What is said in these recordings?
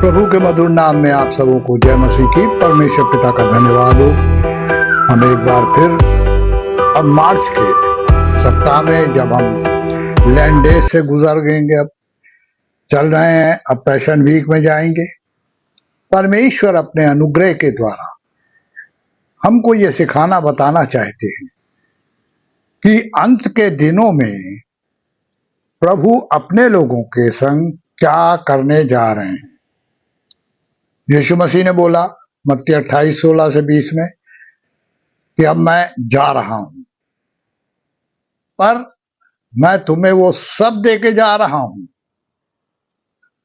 प्रभु के मधुर नाम में आप सबों को जय मसीह की। परमेश्वर पिता का धन्यवाद हो। हम एक बार फिर अब मार्च के सप्ताह में जब हम लैंड डेज से गुजर गएंगे, अब चल रहे हैं, अब पैशन वीक में जाएंगे। परमेश्वर अपने अनुग्रह के द्वारा हमको ये सिखाना बताना चाहते हैं कि अंत के दिनों में प्रभु अपने लोगों के संग क्या करने जा रहे हैं। यीशु मसीह ने बोला मत्ती 28:16-20 में कि अब मैं जा रहा हूं, पर मैं तुम्हें वो सब दे के जा रहा हूं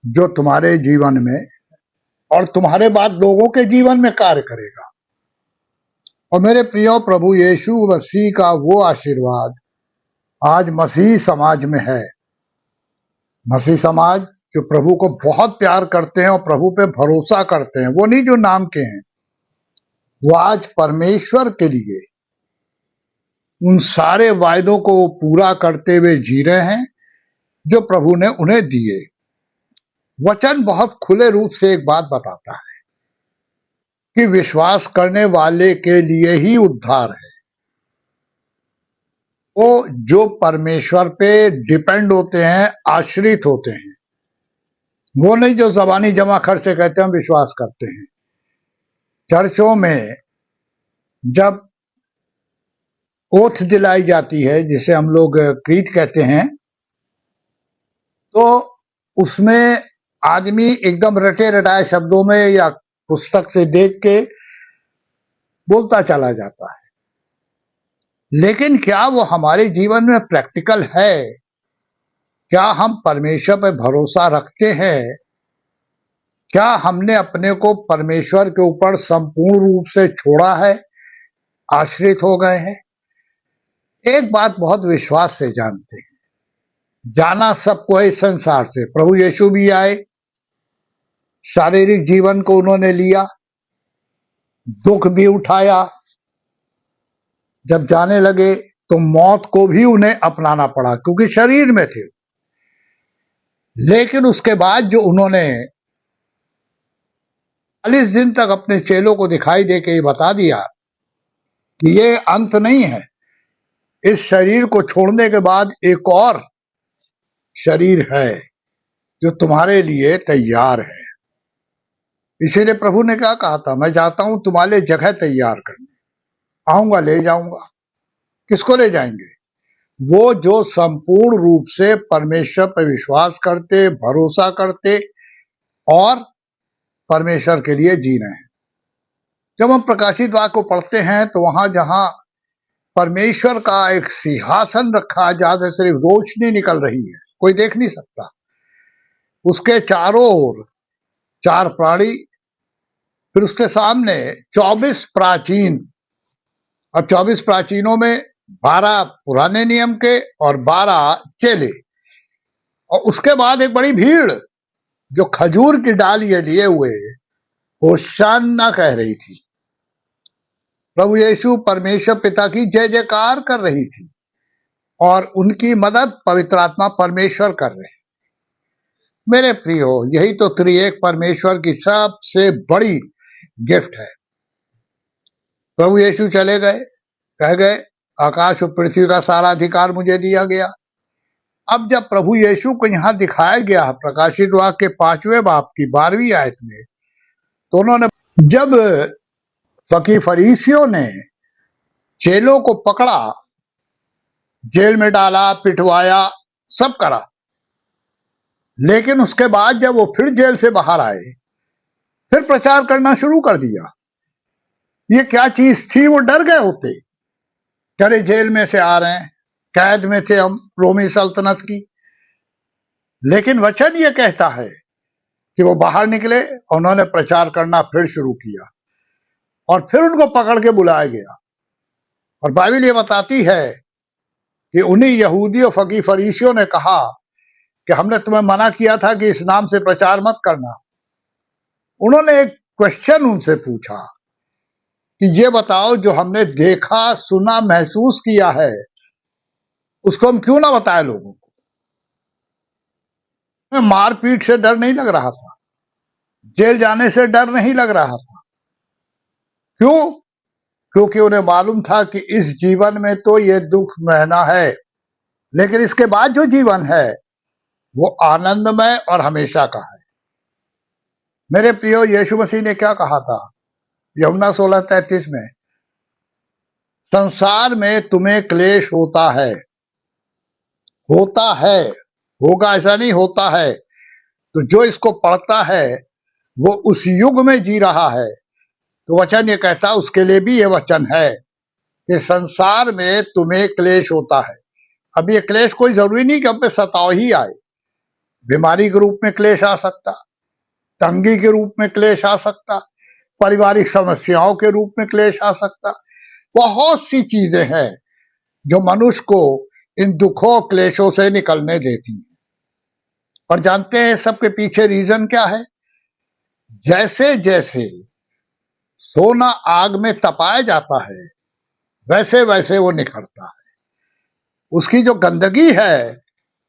जो तुम्हारे जीवन में और तुम्हारे बाद लोगों के जीवन में कार्य करेगा। और मेरे प्रियो, प्रभु यीशु मसीह का वो आशीर्वाद आज मसीह समाज में है। मसीह समाज जो प्रभु को बहुत प्यार करते हैं और प्रभु पे भरोसा करते हैं, वो नहीं जो नाम के हैं, वो आज परमेश्वर के लिए उन सारे वायदों को पूरा करते हुए जी रहे हैं जो प्रभु ने उन्हें दिए। वचन बहुत खुले रूप से एक बात बताता है कि विश्वास करने वाले के लिए ही उद्धार है। वो जो परमेश्वर पे डिपेंड होते हैं, आश्रित होते हैं, वो नहीं जो जबानी जमा खर्च से कहते हैं हम विश्वास करते हैं। चर्चों में जब ओथ दिलाई जाती है, जिसे हम लोग क्रीट कहते हैं, तो उसमें आदमी एकदम रटे रटाए शब्दों में या पुस्तक से देख के बोलता चला जाता है, लेकिन क्या वो हमारे जीवन में प्रैक्टिकल है? क्या हम परमेश्वर पर भरोसा रखते हैं? क्या हमने अपने को परमेश्वर के ऊपर संपूर्ण रूप से छोड़ा है, आश्रित हो गए हैं? एक बात बहुत विश्वास से जानते हैं, जाना सबको है इस संसार से। प्रभु यीशु भी आए, शारीरिक जीवन को उन्होंने लिया, दुख भी उठाया, जब जाने लगे तो मौत को भी उन्हें अपनाना पड़ा क्योंकि शरीर में थे। लेकिन उसके बाद जो उन्होंने 40 दिन तक अपने चेलों को दिखाई दे के ये बता दिया कि ये अंत नहीं है, इस शरीर को छोड़ने के बाद एक और शरीर है जो तुम्हारे लिए तैयार है। इसीलिए प्रभु ने क्या कहा था, मैं जाता हूं तुम्हारे लिए जगह तैयार करने, आऊंगा ले जाऊंगा। किसको ले जाएंगे? वो जो संपूर्ण रूप से परमेश्वर पर विश्वास करते, भरोसा करते और परमेश्वर के लिए जी रहे हैं। जब हम प्रकाशित वाक्य को पढ़ते हैं तो वहां जहां परमेश्वर का एक सिंहासन रखा, जहां से सिर्फ रोशनी निकल रही है, कोई देख नहीं सकता, उसके चारों ओर 4 प्राणी, फिर उसके सामने 24 प्राचीन, और 24 प्राचीनों में 12 पुराने नियम के और 12 चेले, और उसके बाद एक बड़ी भीड़ जो खजूर की डालियां लिए हुए होशाना कह रही थी। प्रभु यीशु परमेश्वर पिता की जय जयकार कर रही थी और उनकी मदद पवित्र आत्मा परमेश्वर कर रहे हैं। मेरे प्रियो, यही तो त्रिएक परमेश्वर की सबसे बड़ी गिफ्ट है। प्रभु यीशु चले गए, कह गए आकाश और पृथ्वी का सारा अधिकार मुझे दिया गया। अब जब प्रभु यीशु को यहां दिखाया गया प्रकाशित वाक्य के 5वें बाब की 12वीं आयत में, तो उन्होंने जब फकीर फरीसियों ने चेलों को पकड़ा, जेल में डाला, पिटवाया, सब करा, लेकिन उसके बाद जब वो फिर जेल से बाहर आए, फिर प्रचार करना शुरू कर दिया। ये क्या चीज थी? वो डर गए होते, चले जेल में से आ रहे हैं, कैद में थे हम रोमी सल्तनत की। लेकिन वचन ये कहता है कि वो बाहर निकले और उन्होंने प्रचार करना फिर शुरू किया, और फिर उनको पकड़ के बुलाया गया। और बाइबल ये बताती है कि उन्हीं यहूदी और फकीर फरीसियों ने कहा कि हमने तुम्हें मना किया था कि इस नाम से प्रचार मत करना। उन्होंने एक क्वेश्चन उनसे पूछा कि ये बताओ, जो हमने देखा, सुना, महसूस किया है, उसको हम क्यों ना बताए लोगों को? मारपीट से डर नहीं लग रहा था, जेल जाने से डर नहीं लग रहा था। क्यों? क्योंकि उन्हें मालूम था कि इस जीवन में तो ये दुख महना है, लेकिन इसके बाद जो जीवन है वो आनंदमय और हमेशा का है। मेरे प्रियो, यीशु मसीह ने क्या कहा था यूहन्ना 16:33 में? संसार में तुम्हें क्लेश होता है। होता है, होगा ऐसा नहीं, होता है। तो जो इसको पढ़ता है वो उस युग में जी रहा है। तो वचन ये कहता है, उसके लिए भी ये वचन है कि संसार में तुम्हें क्लेश होता है। अब ये क्लेश कोई जरूरी नहीं कि हम पे सताव ही आए। बीमारी के रूप में क्लेश आ सकता, तंगी के रूप में क्लेश आ सकता, पारिवारिक समस्याओं के रूप में क्लेश आ सकता। बहुत सी चीजें हैं जो मनुष्य को इन दुखों क्लेशों से निकलने देती हैं। और जानते हैं सबके पीछे रीजन क्या है? जैसे जैसे सोना आग में तपाया जाता है वैसे वैसे वो निखरता है। उसकी जो गंदगी है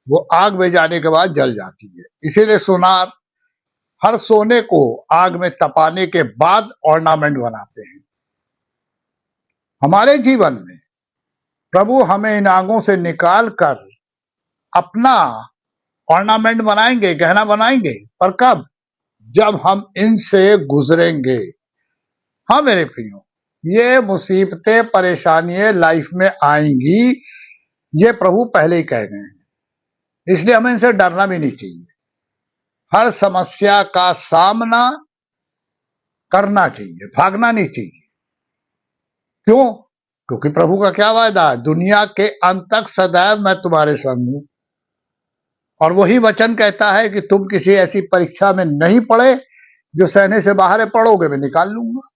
वो आग में जाने के बाद जल जाती है। इसीलिए सुनार हर सोने को आग में तपाने के बाद ऑर्नामेंट बनाते हैं। हमारे जीवन में प्रभु हमें इन आगों से निकाल कर अपना ऑर्नामेंट बनाएंगे, गहना बनाएंगे। पर कब? जब हम इनसे गुजरेंगे। हाँ मेरे प्रियो, ये मुसीबतें, परेशानियां लाइफ में आएंगी, ये प्रभु पहले ही कह गए हैं। इसलिए हमें इनसे डरना भी नहीं चाहिए। हर समस्या का सामना करना चाहिए, भागना नहीं चाहिए। क्यों? क्योंकि प्रभु का क्या वायदा है? दुनिया के अंत तक सदैव मैं तुम्हारे संग हूं। और वही वचन कहता है कि तुम किसी ऐसी परीक्षा में नहीं पड़े जो सहने से बाहर है, पढ़ोगे मैं निकाल लूंगा।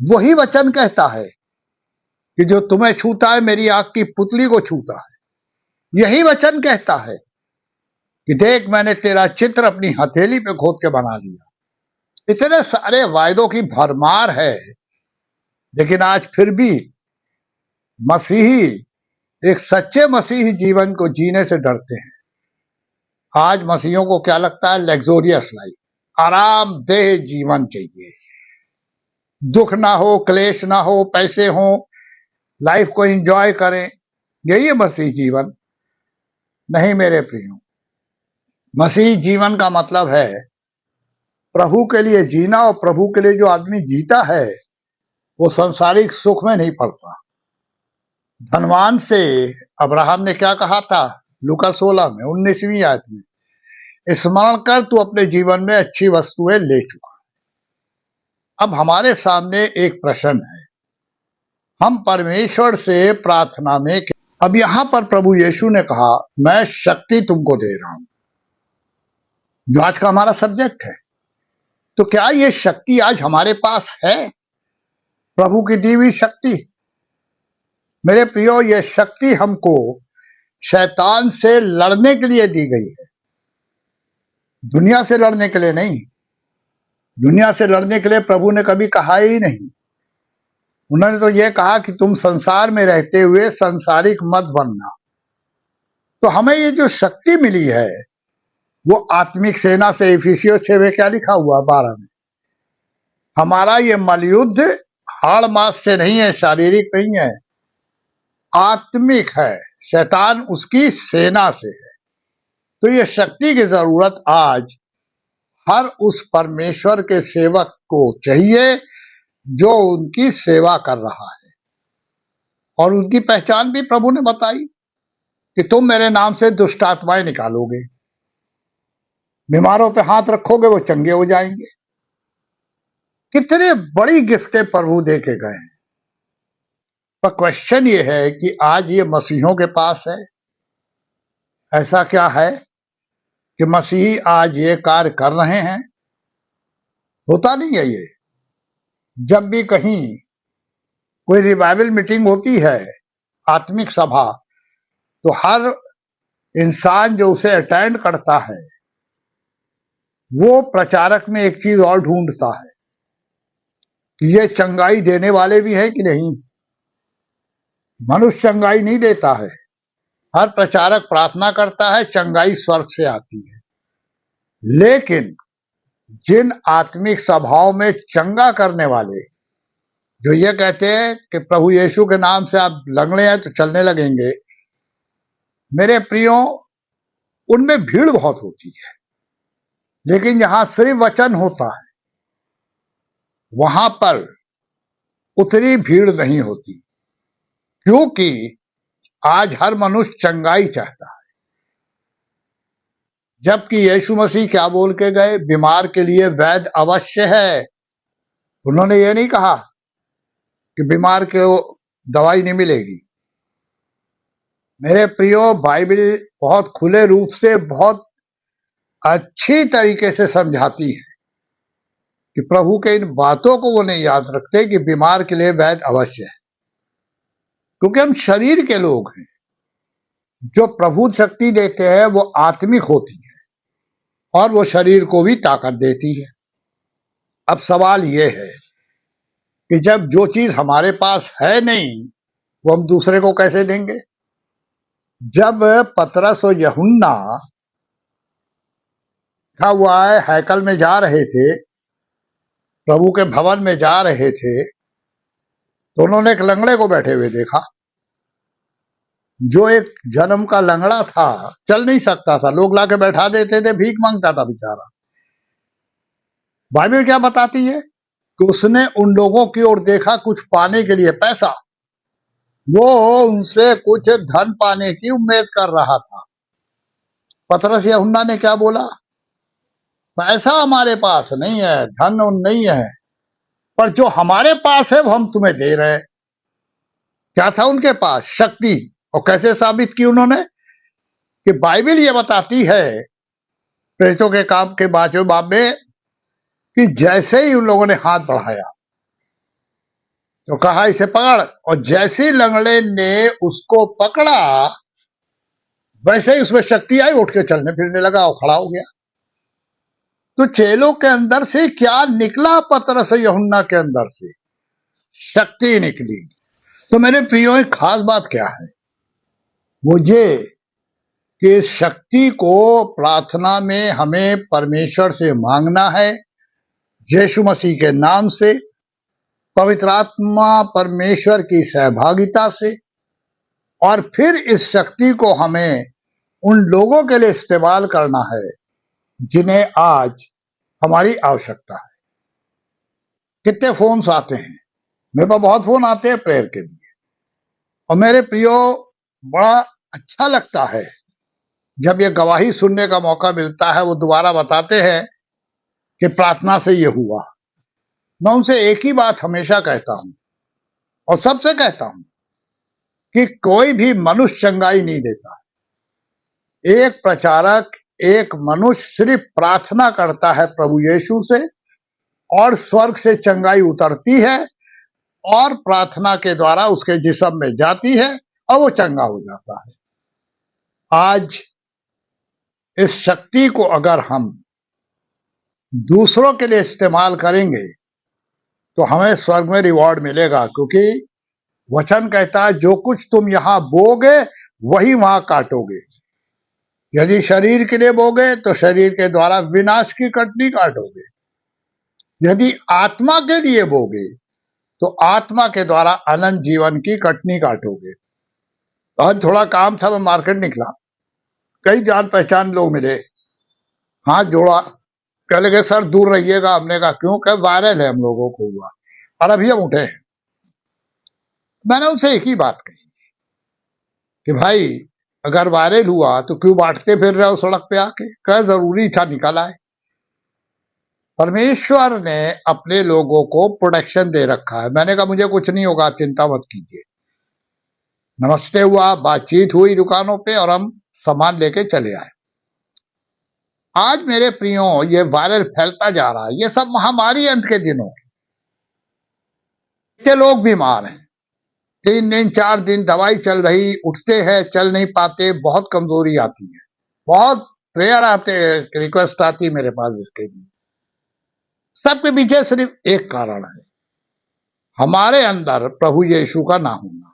वही वचन कहता है कि जो तुम्हें छूता है मेरी आंख की पुतली को छूता है। यही वचन कहता है कि देख मैंने तेरा चित्र अपनी हथेली पे खोद के बना लिया। इतने सारे वायदों की भरमार है, लेकिन आज फिर भी मसीही, एक सच्चे मसीही जीवन को जीने से डरते हैं। आज मसीहियों को क्या लगता है? लग्जोरियस लाइफ, आरामदेह जीवन चाहिए। दुख ना हो, क्लेश ना हो, पैसे हो, लाइफ को एंजॉय करें, यही है मसीह जीवन। नहीं मेरे प्रियो, मसीह जीवन का मतलब है प्रभु के लिए जीना। और प्रभु के लिए जो आदमी जीता है वो सांसारिक सुख में नहीं पड़ता। धनवान से अब्राहम ने क्या कहा था? लूका 16 में 19वीं आयत में, स्मरण कर तू अपने जीवन में अच्छी वस्तुएं ले चुका। अब हमारे सामने एक प्रश्न है, हम परमेश्वर से प्रार्थना में, अब यहां पर प्रभु यीशु ने कहा मैं शक्ति तुमको दे रहा हूं, जो आज का हमारा सब्जेक्ट है। तो क्या ये शक्ति आज हमारे पास है? प्रभु की दी हुई शक्ति। मेरे प्रियो, ये शक्ति हमको शैतान से लड़ने के लिए दी गई है, दुनिया से लड़ने के लिए नहीं। दुनिया से लड़ने के लिए प्रभु ने कभी कहा ही नहीं। उन्होंने तो यह कहा कि तुम संसार में रहते हुए संसारिक मत बनना। तो हमें ये जो शक्ति मिली है वो आत्मिक सेना से। इफिसियों 6 में क्या लिखा हुआ 12 में? हमारा ये मलयुद्ध हाड़ मास से नहीं है, शारीरिक नहीं है, आत्मिक है। शैतान उसकी सेना से है। तो ये शक्ति की जरूरत आज हर उस परमेश्वर के सेवक को चाहिए जो उनकी सेवा कर रहा है। और उनकी पहचान भी प्रभु ने बताई कि तुम मेरे नाम से दुष्ट आत्माएं निकालोगे, बीमारों पे हाथ रखोगे वो चंगे हो जाएंगे। कितने बड़ी गिफ्टें प्रभु दे के गए हैं। पर क्वेश्चन ये है कि आज ये मसीहों के पास है? ऐसा क्या है कि मसीही आज ये कार्य कर रहे हैं? होता नहीं है ये। जब भी कहीं कोई रिवाइवल मीटिंग होती है, आत्मिक सभा, तो हर इंसान जो उसे अटेंड करता है वो प्रचारक में एक चीज और ढूंढता है कि ये चंगाई देने वाले भी हैं कि नहीं। मनुष्य चंगाई नहीं देता है, हर प्रचारक प्रार्थना करता है, चंगाई स्वर्ग से आती है। लेकिन जिन आत्मिक सभाओं में चंगा करने वाले जो ये कहते हैं कि प्रभु यीशु के नाम से आप लंगड़े हैं तो चलने लगेंगे, मेरे प्रियो, उनमें भीड़ बहुत होती है, लेकिन जहां सिर्फ वचन होता है वहां पर उतनी भीड़ नहीं होती, क्योंकि आज हर मनुष्य चंगाई चाहता है। जबकि यीशु मसीह क्या बोल के गए? बीमार के लिए वैद्य अवश्य है। उन्होंने ये नहीं कहा कि बीमार को दवाई नहीं मिलेगी। मेरे प्रियो, बाइबल बहुत खुले रूप से, बहुत अच्छी तरीके से समझाती है कि प्रभु के इन बातों को वो नहीं याद रखते कि बीमार के लिए वैद्य अवश्य है, क्योंकि हम शरीर के लोग हैं। जो प्रभु शक्ति देते हैं वो आत्मिक होती है और वो शरीर को भी ताकत देती है। अब सवाल ये है कि जब जो चीज हमारे पास है नहीं वो हम दूसरे को कैसे देंगे? जब पतरस और यूहन्ना लिखा हुआ है हैकल में जा रहे थे, प्रभु के भवन में जा रहे थे, तो उन्होंने एक लंगड़े को बैठे हुए देखा, जो एक जन्म का लंगड़ा था, चल नहीं सकता था, लोग लाके बैठा देते थे, भीख मांगता था बेचारा। बाइबल क्या बताती है कि उसने उन लोगों की ओर देखा कुछ पाने के लिए, पैसा, वो उनसे कुछ धन पाने की उम्मीद कर रहा था। पतरस यूहन्ना ने क्या बोला? पैसा हमारे पास नहीं है, धन नहीं है, पर जो हमारे पास है वो हम तुम्हें दे रहे हैं। क्या था उनके पास? शक्ति। और कैसे साबित की उन्होंने? कि बाइबल ये बताती है प्रेरितों के काम के 5वें बाब में कि जैसे ही उन लोगों ने हाथ बढ़ाया तो कहा इसे पकड़, और जैसे ही लंगड़े ने उसको पकड़ा वैसे ही उसमें शक्ति आई, उठ के चलने फिरने लगा और खड़ा हो गया। तो चेलों के अंदर से क्या निकला? पतरस यूहन्ना के अंदर से शक्ति निकली। तो मेरे प्रियो, एक खास बात क्या है? वो ये कि इस शक्ति को प्रार्थना में हमें परमेश्वर से मांगना है, यीशु मसीह के नाम से, पवित्र आत्मा परमेश्वर की सहभागिता से, और फिर इस शक्ति को हमें उन लोगों के लिए इस्तेमाल करना है जिन्हें आज हमारी आवश्यकता है। कितने फोन्स आते हैं, मेरे पास बहुत फोन आते हैं प्रेयर के लिए, और मेरे प्रियो, बड़ा अच्छा लगता है जब ये गवाही सुनने का मौका मिलता है। वो दोबारा बताते हैं कि प्रार्थना से ये हुआ। मैं उनसे एक ही बात हमेशा कहता हूं और सबसे कहता हूं कि कोई भी मनुष्य चंगाई नहीं देता। एक प्रचारक, एक मनुष्य सिर्फ प्रार्थना करता है प्रभु यीशु से, और स्वर्ग से चंगाई उतरती है और प्रार्थना के द्वारा उसके जिस्म में जाती है और वो चंगा हो जाता है। आज इस शक्ति को अगर हम दूसरों के लिए इस्तेमाल करेंगे तो हमें स्वर्ग में रिवॉर्ड मिलेगा, क्योंकि वचन कहता है जो कुछ तुम यहां बोगे वही वहां काटोगे। यदि शरीर के लिए बोगे तो शरीर के द्वारा विनाश की कटनी काटोगे, यदि आत्मा के लिए बोगे तो आत्मा के द्वारा अनंत जीवन की कटनी काटोगे। आज थोड़ा काम था, मैं मार्केट निकला, कई जान पहचान लोग मिले, हाथ जोड़ा, कह लगे सर दूर रहिएगा। हमने कहा क्यों? कह वायरल है हम लोगों को हुआ और अभी हम उठे हैं। मैंने उनसे एक ही बात कही कि भाई अगर वायरल हुआ तो क्यों बांटते फिर रहे हो सड़क पे आके? कह जरूरी था, निकल आए। परमेश्वर ने अपने लोगों को प्रोटेक्शन दे रखा है। मैंने कहा मुझे कुछ नहीं होगा, चिंता मत कीजिए। नमस्ते हुआ, बातचीत हुई दुकानों पे और हम सामान लेके चले आए। आज मेरे प्रियो, ये वायरल फैलता जा रहा है, ये सब महामारी अंत के दिनों के लोग बीमार हैं, 3 दिन 4 दिन दवाई चल रही, उठते हैं चल नहीं पाते, बहुत कमजोरी आती है, बहुत प्रेयर आते हैं, रिक्वेस्ट आती मेरे पास इसके लिए। सबके पीछे सिर्फ एक कारण है, हमारे अंदर प्रभु यीशु का ना होना।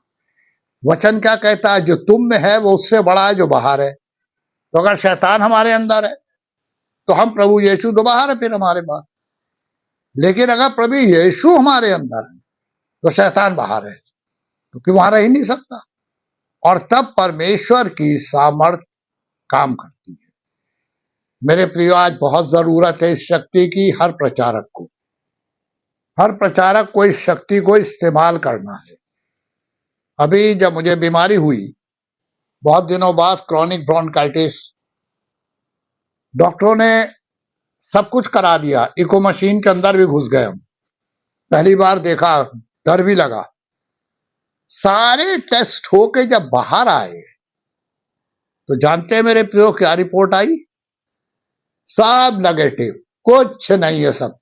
वचन क्या कहता है? जो तुम में है वो उससे बड़ा है जो बाहर है। तो अगर शैतान हमारे अंदर है तो हम प्रभु यीशु तो बाहर है फिर हमारे पास। लेकिन अगर प्रभु यीशु हमारे अंदर है तो शैतान बाहर है, क्योंकि वहां रह ही नहीं सकता। और तब परमेश्वर की सामर्थ काम करती है। मेरे प्रियो, आज बहुत जरूरत है इस शक्ति की हर प्रचारक को। हर प्रचारक को इस शक्ति को इस्तेमाल करना है। अभी जब मुझे बीमारी हुई बहुत दिनों बाद, क्रॉनिक ब्रोंकाइटिस, डॉक्टरों ने सब कुछ करा दिया, इको मशीन के अंदर भी घुस गए हम, पहली बार देखा, डर भी लगा। सारे टेस्ट होके जब बाहर आए तो जानते हैं मेरे प्रियो क्या रिपोर्ट आई? सब नेगेटिव, कुछ नहीं है। सब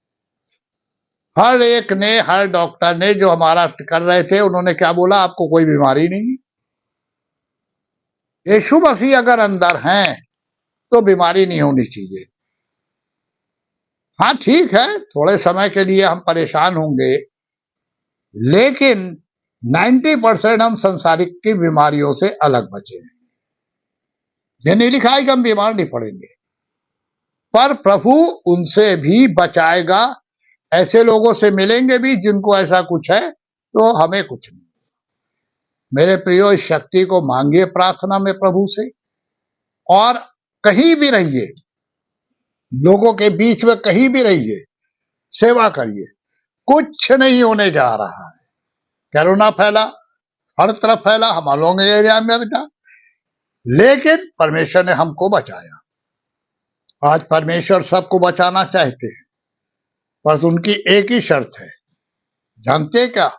हर एक ने, हर डॉक्टर ने जो हमारा कर रहे थे, उन्होंने क्या बोला? आपको कोई बीमारी नहीं। यीशु मसीह अगर अंदर हैं तो बीमारी नहीं होनी चाहिए। हाँ ठीक है, थोड़े समय के लिए हम परेशान होंगे, लेकिन 90% हम संसारिक की बीमारियों से अलग बचे हैं। ये नहीं लिखा है कि हम बीमार नहीं पड़ेंगे, पर प्रभु उनसे भी बचाएगा। ऐसे लोगों से मिलेंगे भी जिनको ऐसा कुछ है, तो हमें कुछ नहीं। मेरे प्रियो, इस शक्ति को मांगिए प्रार्थना में प्रभु से, और कहीं भी रहिए, लोगों के बीच में कहीं भी रहिए, सेवा करिए। कुछ नहीं होने जा रहा है। कोरोना फैला, हर तरफ फैला, हमारे लोगों के एरिया में भी था, लेकिन परमेश्वर ने हमको बचाया। आज परमेश्वर सबको बचाना चाहते हैं, पर उनकी एक ही शर्त है, जानते क्या?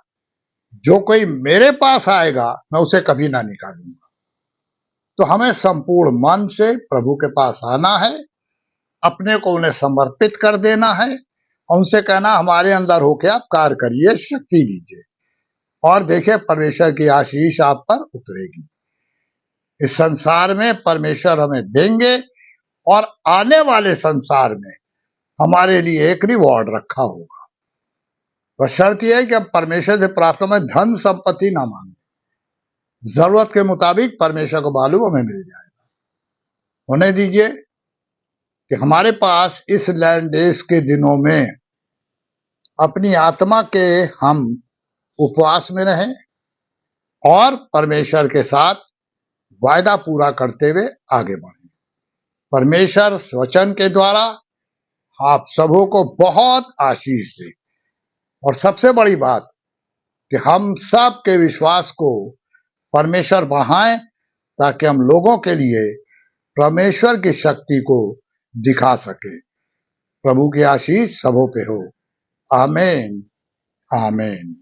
जो कोई मेरे पास आएगा मैं उसे कभी ना निकालूंगा। तो हमें संपूर्ण मन से प्रभु के पास आना है, अपने को उन्हें समर्पित कर देना है, उनसे कहना हमारे अंदर होके आप कार्य करिए, शक्ति दीजिए, और देखिए परमेश्वर की आशीष आप पर उतरेगी। इस संसार में परमेश्वर हमें देंगे, और आने वाले संसार में हमारे लिए एक रिवॉर्ड रखा होगा। बस शर्त यह है कि अब परमेश्वर से प्रार्थना में धन संपत्ति ना मांगे, जरूरत के मुताबिक परमेश्वर को मालूम हमें मिल जाएगा। होने दीजिए कि हमारे पास इस लैंड डेज के दिनों में अपनी आत्मा के हम उपवास में रहें, और परमेश्वर के साथ वायदा पूरा करते हुए आगे बढ़ें। परमेश्वर वचन के द्वारा आप सबों को बहुत आशीष दे। और सबसे बड़ी बात कि हम सब के विश्वास को परमेश्वर बढ़ाएं, ताकि हम लोगों के लिए परमेश्वर की शक्ति को दिखा सके। प्रभु की आशीष सबों पे हो। आमीन, आमीन।